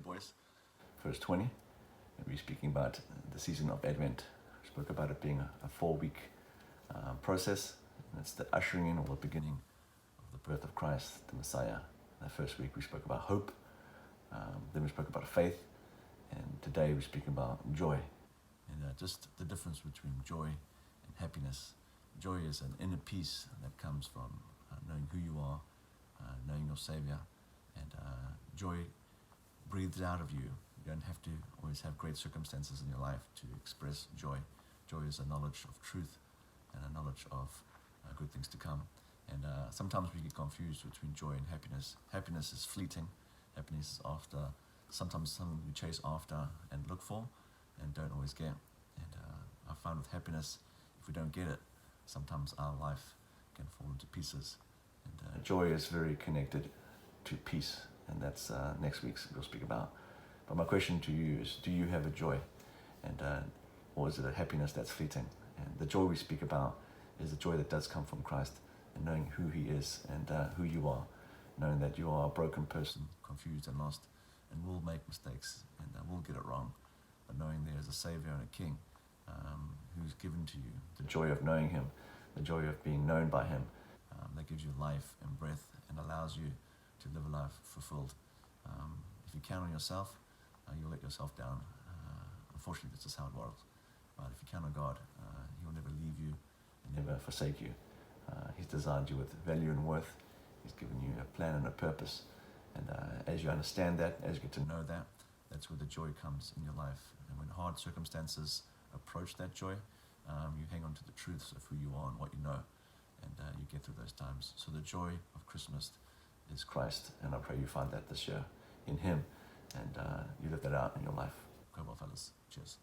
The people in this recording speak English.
Boys, verse 20. And we're speaking about the season of Advent. We spoke about it being a 4-week process. And it's the ushering in or the beginning of the birth of Christ, the Messiah. The first week we spoke about hope. Then we spoke about faith. And today we're speaking about joy. And just the difference between joy and happiness. Joy is an inner peace that comes from knowing who you are, knowing your Savior, and joy breathes out of you. You don't have to always have great circumstances in your life to express joy. Joy is a knowledge of truth and a knowledge of good things to come. And sometimes we get confused between joy and happiness. Happiness is fleeting. Happiness is sometimes something we chase after and look for and don't always get. And I find with happiness, if we don't get it, sometimes our life can fall into pieces. And joy is very connected to peace, and that's next week's we'll speak about. But my question to you is, do you have a joy? And or is it a happiness that's fleeting? And the joy we speak about is the joy that does come from Christ, and knowing who He is and who you are, knowing that you are a broken person, confused and lost, and will make mistakes and will get it wrong, but knowing there is a Savior and a King who's given to you the joy of knowing Him, the joy of being known by Him, that gives you life and breath and allows you to live a life fulfilled. If you count on yourself, you'll let yourself down. Unfortunately, this is how it works. But if you count on God, He will never leave you and never forsake you. He's designed you with value and worth. He's given you a plan and a purpose. And as you understand that, as you get to know that, that's where the joy comes in your life. And when hard circumstances approach that joy, you hang on to the truths of who you are and what you know, and you get through those times. So the joy of Christmas is Christ, and I pray you find that this year in Him, and you live that out in your life. Go well, fellas. Cheers.